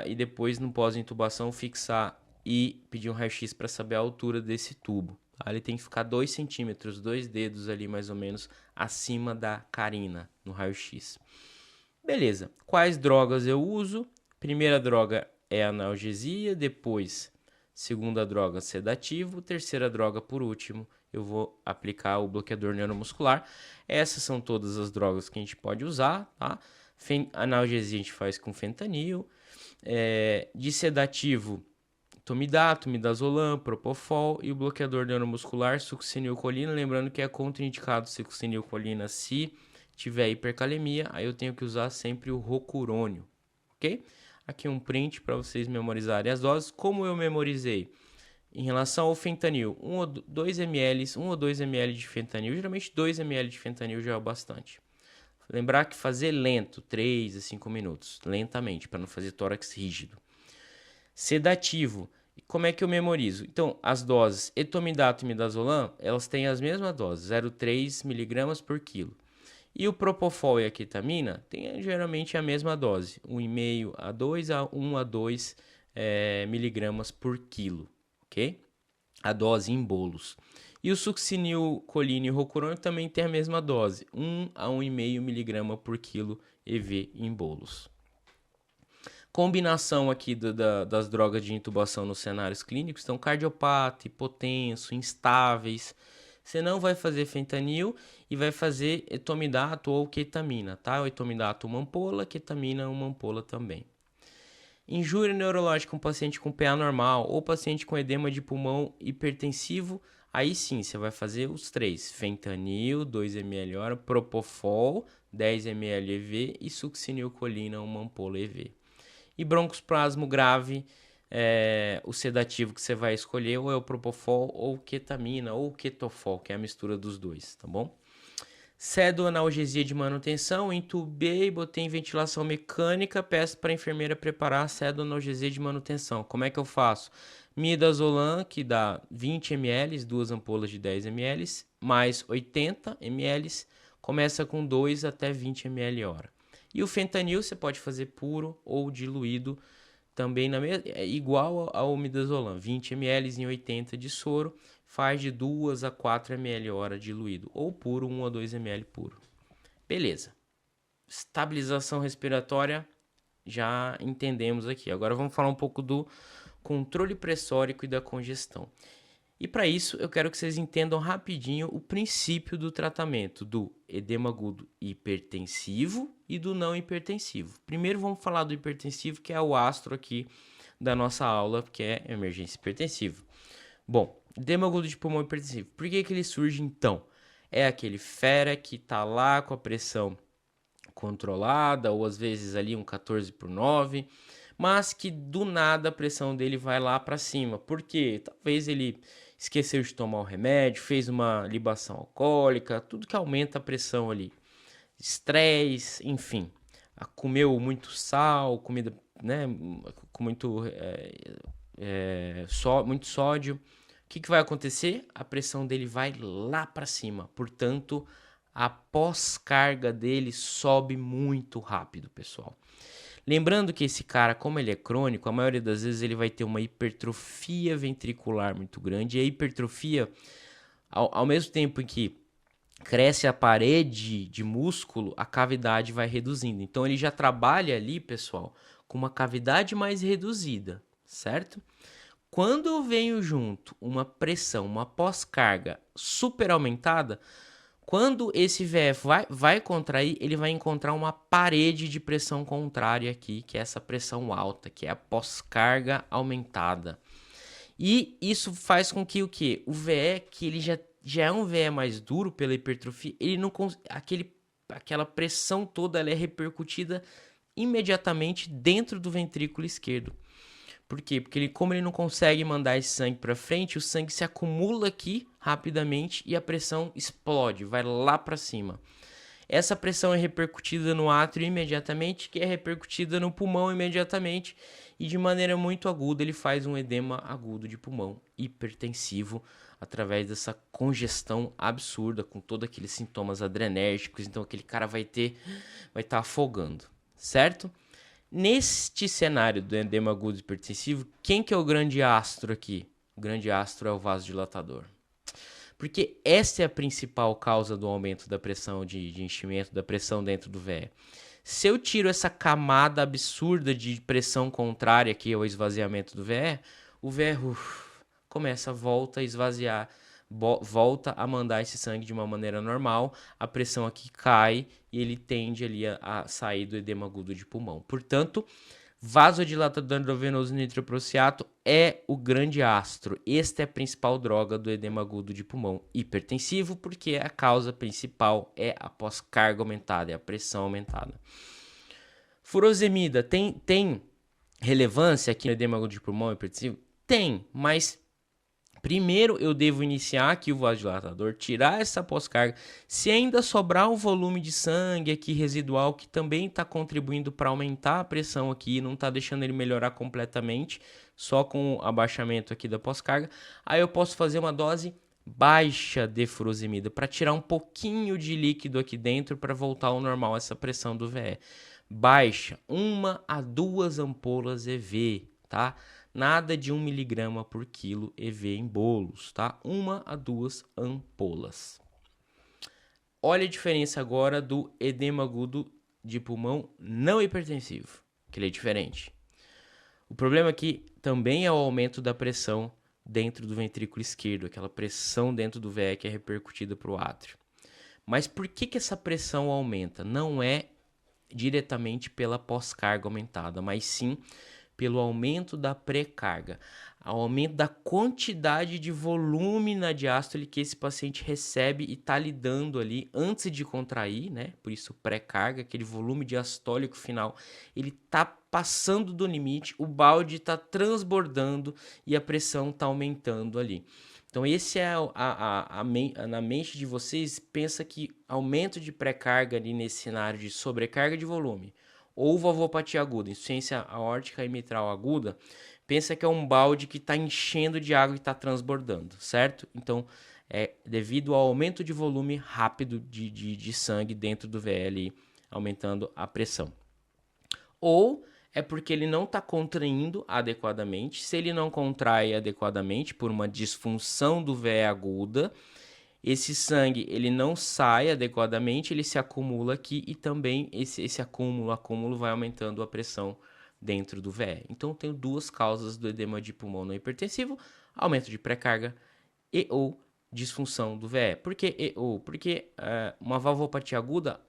e depois, no pós-intubação, fixar e pedir um raio-x para saber a altura desse tubo. Ele tem que ficar 2 centímetros, 2 dedos ali mais ou menos acima da carina no raio-x. Beleza. Quais drogas eu uso? Primeira droga é analgesia, depois segunda droga sedativo, terceira droga por último eu vou aplicar o bloqueador neuromuscular. Essas são todas as drogas que a gente pode usar, tá? Analgesia a gente faz com fentanil, de sedativo tomidato, midazolam, propofol e o bloqueador neuromuscular succinilcolina, lembrando que é contraindicado succinilcolina se tiver hipercalemia, aí eu tenho que usar sempre o rocurônio, ok? Aqui um print para vocês memorizarem as doses. Como eu memorizei? Em relação ao fentanil, 1 ou 2 ml de fentanil, geralmente 2 ml de fentanil já é o bastante. Lembrar que fazer lento, 3 a 5 minutos, lentamente, para não fazer tórax rígido. Sedativo, como é que eu memorizo? Então, as doses etomidato e midazolam, elas têm as mesmas doses, 0,3 mg por quilo. E o propofol e a ketamina têm geralmente a mesma dose, 1,5 a 2 a 1 a 2 miligramas por quilo, ok? A dose em bolos. E o succinilcolina e o rocurônio também tem a mesma dose, 1 a 1,5 miligrama por quilo EV em bolos. Combinação aqui das drogas de intubação nos cenários clínicos, então cardiopata, hipotenso, instáveis. Você não vai fazer fentanil e vai fazer etomidato ou ketamina, tá? O etomidato uma ampola, ketamina uma ampola também. Injúria neurológica, um paciente com PA normal ou paciente com edema de pulmão hipertensivo, aí sim você vai fazer os 3, fentanil, 2 ml hora, propofol, 10 ml EV e succinilcolina, uma ampola EV. E broncoespasmo grave, o sedativo que você vai escolher ou é o propofol ou ketamina ou ketofol, que é a mistura dos dois, tá bom? Cedo analgesia de manutenção, entubei, botei em ventilação mecânica, peço para a enfermeira preparar a cedo analgesia de manutenção. Como é que eu faço? Midazolam, que dá 20 ml, 2 ampolas de 10 ml, mais 80 ml, começa com 2 até 20 ml hora. E o fentanil você pode fazer puro ou diluído, também igual ao midazolam, 20 ml em 80 de soro, faz de 2 a 4 ml hora diluído, ou puro, 1 a 2 ml puro. Beleza. Estabilização respiratória, já entendemos aqui. Agora vamos falar um pouco do controle pressórico e da congestão. E para isso, eu quero que vocês entendam rapidinho o princípio do tratamento do edema agudo hipertensivo e do não hipertensivo. Primeiro vamos falar do hipertensivo, que é o astro aqui da nossa aula, que é emergência hipertensiva. Bom, edema agudo de pulmão hipertensivo. Por que ele surge então? É aquele fera que está lá com a pressão controlada, ou às vezes ali um 14/9, mas que do nada a pressão dele vai lá para cima. Por quê? Talvez ele esqueceu de tomar o remédio, fez uma libação alcoólica, tudo que aumenta a pressão ali. Estresse, enfim. Comeu muito sal, comida, né, com muito muito sódio. O que vai acontecer? A pressão dele vai lá para cima. Portanto, a pós-carga dele sobe muito rápido, pessoal. Lembrando que esse cara, como ele é crônico, a maioria das vezes ele vai ter uma hipertrofia ventricular muito grande. E a hipertrofia, ao mesmo tempo em que cresce a parede de músculo, a cavidade vai reduzindo. Então ele já trabalha ali, pessoal, com uma cavidade mais reduzida, certo? Quando eu venho junto uma pressão, uma pós-carga super aumentada, quando esse VF vai contrair, ele vai encontrar uma parede de pressão contrária aqui, que é essa pressão alta, que é a pós-carga aumentada. E isso faz com que o quê? O VE, que ele já é um VE mais duro pela hipertrofia, ele não aquela pressão toda ela é repercutida imediatamente dentro do ventrículo esquerdo. Por quê? Porque como ele não consegue mandar esse sangue para frente, o sangue se acumula aqui rapidamente e a pressão explode, vai lá para cima. Essa pressão é repercutida no átrio imediatamente, que é repercutida no pulmão imediatamente, e de maneira muito aguda ele faz um edema agudo de pulmão hipertensivo através dessa congestão absurda, com todos aqueles sintomas adrenérgicos. Então aquele cara vai estar afogando, certo? Neste cenário do edema agudo hipertensivo, quem que é o grande astro aqui? O grande astro é o vasodilatador. Porque essa é a principal causa do aumento da pressão de enchimento, da pressão dentro do VE. Se eu tiro essa camada absurda de pressão contrária que é o esvaziamento do VE, o VE volta a esvaziar, volta a mandar esse sangue de uma maneira normal, a pressão aqui cai e ele tende ali a sair do edema agudo de pulmão. Portanto, vasodilatador endovenoso nitroprociato é o grande astro. Esta é a principal droga do edema agudo de pulmão hipertensivo, porque a causa principal é a pós-carga aumentada, é a pressão aumentada. Furosemida tem relevância aqui no edema agudo de pulmão hipertensivo? Tem, mas primeiro eu devo iniciar aqui o vasodilatador, tirar essa pós-carga. Se ainda sobrar um volume de sangue aqui residual, que também está contribuindo para aumentar a pressão aqui, não está deixando ele melhorar completamente, só com o abaixamento aqui da pós-carga, aí eu posso fazer uma dose baixa de furosemida para tirar um pouquinho de líquido aqui dentro para voltar ao normal essa pressão do VE. Baixa, 1 a 2 ampolas EV, tá? Nada de 1 miligrama por quilo EV em bolos, tá? 1 a 2 ampolas. Olha a diferença agora do edema agudo de pulmão não hipertensivo, que ele é diferente. O problema aqui também é o aumento da pressão dentro do ventrículo esquerdo, aquela pressão dentro do VE que é repercutida para o átrio. Mas por que essa pressão aumenta? Não é diretamente pela pós-carga aumentada, mas sim pelo aumento da pré-carga, ao aumento da quantidade de volume na diástole que esse paciente recebe e está lidando ali antes de contrair, né? Por isso pré-carga, aquele volume diastólico final, ele está passando do limite, o balde está transbordando e a pressão está aumentando ali. Então esse é na mente de vocês, pensa que aumento de pré-carga ali nesse cenário de sobrecarga de volume, ou valvopatia aguda, insuficiência aórtica e mitral aguda, pensa que é um balde que está enchendo de água e está transbordando, certo? Então, é devido ao aumento de volume rápido de sangue dentro do VL, aumentando a pressão. Ou é porque ele não está contraindo adequadamente. Se ele não contrai adequadamente por uma disfunção do VE aguda, esse sangue ele não sai adequadamente, ele se acumula aqui e também esse acúmulo vai aumentando a pressão dentro do VE. Então, tenho duas causas do edema de pulmão não hipertensivo: aumento de pré-carga e ou disfunção do VE. Por que e ou? Porque uma valvopatia aguda,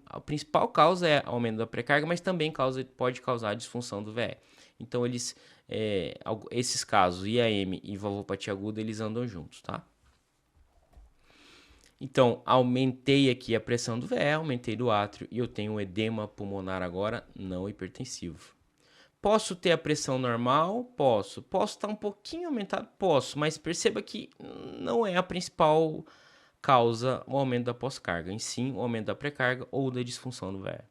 a principal causa é aumento da pré-carga, mas também pode causar disfunção do VE. Então, esses casos, IAM e valvopatia aguda, eles andam juntos, tá? Então, aumentei aqui a pressão do VE, aumentei do átrio e eu tenho um edema pulmonar agora não hipertensivo. Posso ter a pressão normal? Posso. Posso estar um pouquinho aumentado? Posso, mas perceba que não é a principal causa o aumento da pós-carga, em sim o aumento da pré-carga ou da disfunção do VE.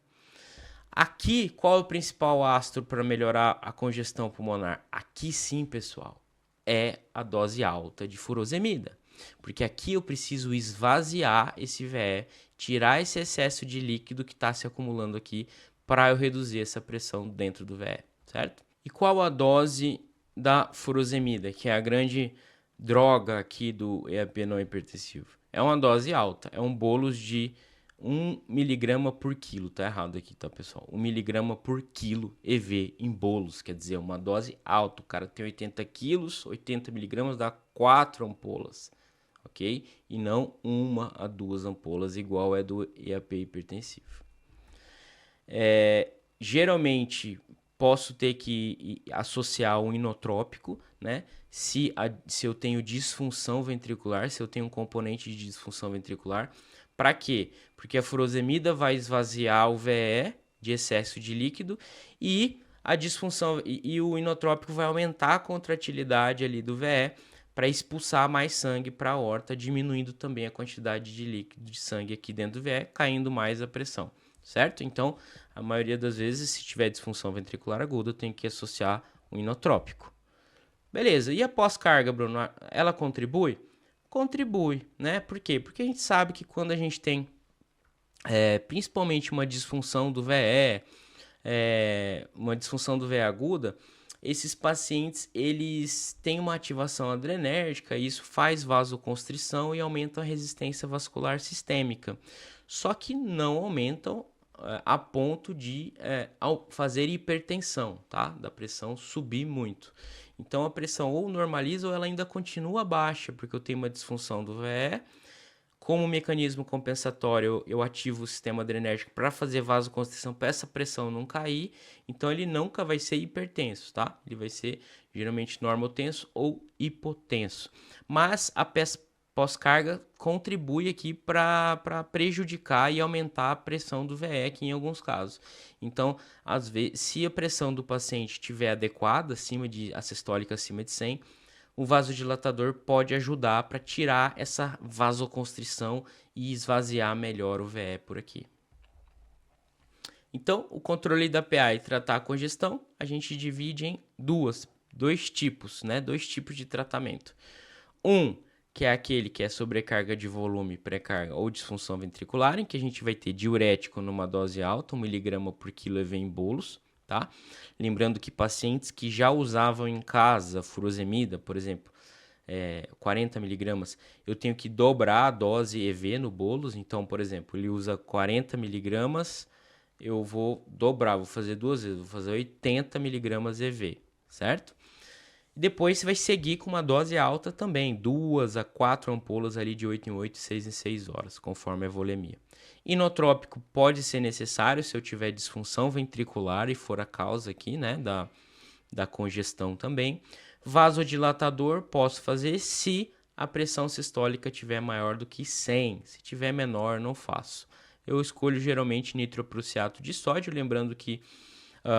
Aqui, qual é o principal astro para melhorar a congestão pulmonar? Aqui sim, pessoal, é a dose alta de furosemida. Porque aqui eu preciso esvaziar esse VE, tirar esse excesso de líquido que está se acumulando aqui para eu reduzir essa pressão dentro do VE, certo? E qual a dose da furosemida, que é a grande droga aqui do EAP não hipertensivo? É uma dose alta, é um bolos de 1 miligrama por quilo, tá errado aqui, tá, pessoal? 1 miligrama por quilo EV em bolos, quer dizer, uma dose alta. O cara tem 80 quilos, 80 miligramas dá 4 ampolas, ok? E não 1 a 2 ampolas, igual é do EAP hipertensivo. Geralmente, posso ter que associar um inotrópico, né? Se eu tenho disfunção ventricular, se eu tenho um componente de disfunção ventricular. Para quê? Porque a furosemida vai esvaziar o VE de excesso de líquido e a disfunção e o inotrópico vai aumentar a contratilidade ali do VE para expulsar mais sangue para a aorta, diminuindo também a quantidade de líquido de sangue aqui dentro do VE, caindo mais a pressão, certo? Então, a maioria das vezes, se tiver disfunção ventricular aguda, eu tenho que associar um inotrópico. Beleza, e a pós-carga, Bruno, ela contribui? Contribui, né? Por quê? Porque a gente sabe que quando a gente tem principalmente uma disfunção do VE, uma disfunção do VE aguda, esses pacientes eles têm uma ativação adrenérgica, e isso faz vasoconstrição e aumenta a resistência vascular sistêmica. Só que não aumentam a ponto de fazer hipertensão, tá? Da pressão subir muito. Então a pressão ou normaliza ou ela ainda continua baixa, porque eu tenho uma disfunção do VE. Como mecanismo compensatório, eu ativo o sistema adrenérgico para fazer vasoconstrição para essa pressão não cair. Então ele nunca vai ser hipertenso, tá? Ele vai ser geralmente normotenso ou hipotenso. Mas a pós-carga contribui aqui para prejudicar e aumentar a pressão do VE aqui em alguns casos. Então, às vezes, se a pressão do paciente estiver adequada, a sistólica acima de 100, o vasodilatador pode ajudar para tirar essa vasoconstrição e esvaziar melhor o VE por aqui. Então, o controle da PA e tratar a congestão, a gente divide em dois tipos, né? Dois tipos de tratamento. Que é aquele que é sobrecarga de volume, pré-carga ou disfunção ventricular, em que a gente vai ter diurético numa dose alta, 1 mg por quilo EV em bolos, tá? Lembrando que pacientes que já usavam em casa furosemida, por exemplo, 40 miligramas, eu tenho que dobrar a dose EV no bolos. Então, por exemplo, ele usa 40 miligramas, eu vou dobrar, vou fazer 2 vezes, vou fazer 80 miligramas EV, certo? E depois você vai seguir com uma dose alta também, 2 a 4 ampolas ali de 8 em 8, 6 em 6 horas, conforme a volemia. Inotrópico pode ser necessário se eu tiver disfunção ventricular e for a causa aqui, né, da congestão também. Vasodilatador posso fazer se a pressão sistólica tiver maior do que 100. Se tiver menor, não faço. Eu escolho geralmente nitroprussiato de sódio, lembrando que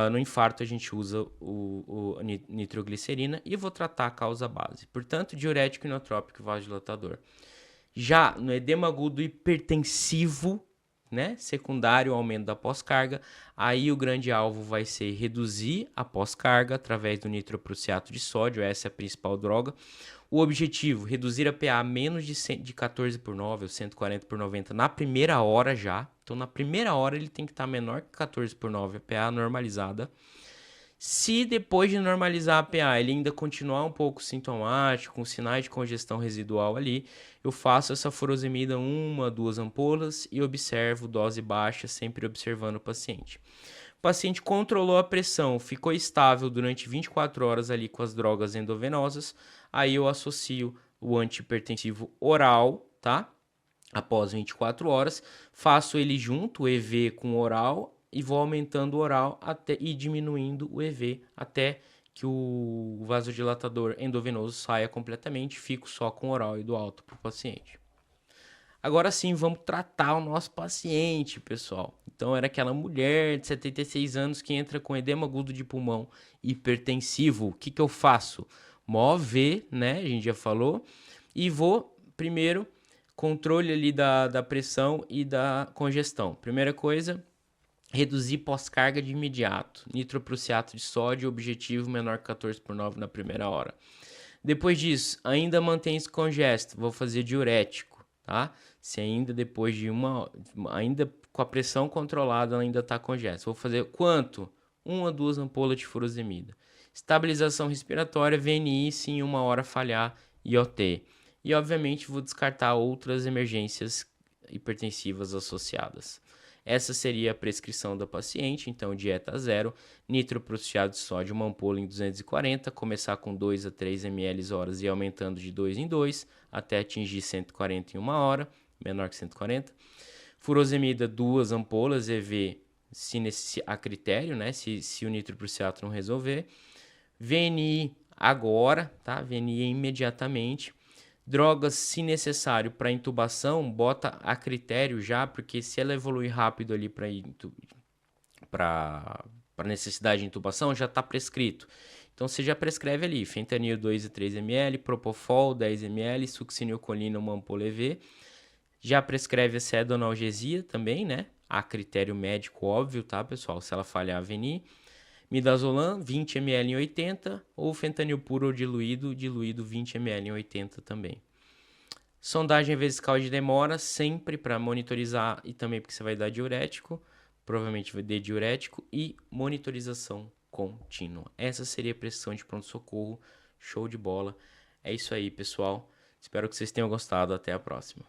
no infarto a gente usa o nitroglicerina, e vou tratar a causa base. Portanto, diurético, inotrópico e vasodilatador. Já no edema agudo hipertensivo, né, secundário ao aumento da pós-carga, aí o grande alvo vai ser reduzir a pós-carga através do nitroprussiato de sódio, essa é a principal droga. O objetivo, reduzir a PA a menos de 14 por 9 ou 140 por 90 na primeira hora já. Então, na primeira hora ele tem que estar menor que 14 por 9, a PA normalizada. Se depois de normalizar a PA ele ainda continuar um pouco sintomático, com sinais de congestão residual ali, eu faço essa furosemida 1 a 2 ampolas e observo dose baixa, sempre observando o paciente. O paciente controlou a pressão, ficou estável durante 24 horas ali com as drogas endovenosas, aí eu associo o antihipertensivo oral, tá? Após 24 horas, faço ele junto, o EV com o oral, e vou aumentando o oral e diminuindo o EV até que o vasodilatador endovenoso saia completamente, fico só com o oral e do alto para o paciente. Agora sim, vamos tratar o nosso paciente, pessoal. Então, era aquela mulher de 76 anos que entra com edema agudo de pulmão hipertensivo. O que eu faço? MOV, né? A gente já falou. E vou, primeiro, controle ali da pressão e da congestão. Primeira coisa, Reduzir pós-carga de imediato. Nitroprussiato de sódio, objetivo menor que 14/9 na primeira hora. Depois disso, ainda mantém esse congesto, vou fazer diurético, tá? Se ainda depois de ainda com a pressão controlada, ela ainda está congesta. Vou fazer quanto? 1 a 2 ampolas de furosemida. Estabilização respiratória, VNI, se em 1 hora falhar, IOT. E, obviamente, vou descartar outras emergências hipertensivas associadas. Essa seria a prescrição da paciente, então dieta zero, nitroprussiato de sódio, uma ampola em 240, começar com 2 a 3 ml horas e aumentando de 2 em 2 até atingir 140 em 1 hora, menor que 140. Furosemida, 2 ampolas, EV a critério, né? Se o nitroprussiato não resolver. VNI agora, tá? VNI imediatamente. Drogas, se necessário, para intubação, bota a critério já, porque se ela evoluir rápido ali para necessidade de intubação, já está prescrito. Então, você já prescreve ali fentanil 2 a 3 ml, propofol 10 ml, succinilcolina, uma ampola EV. Já prescreve a sedonalgesia também, né? A critério médico óbvio, tá, pessoal? Se ela falhar, VNI. Midazolam, 20 ml em 80, ou fentanil puro ou diluído 20 ml em 80 também. Sondagem vesical de demora, sempre para monitorizar e também porque você vai dar diurético, provavelmente vai dar diurético e monitorização contínua. Essa seria a prescrição de pronto-socorro, show de bola. É isso aí, pessoal. Espero que vocês tenham gostado. Até a próxima.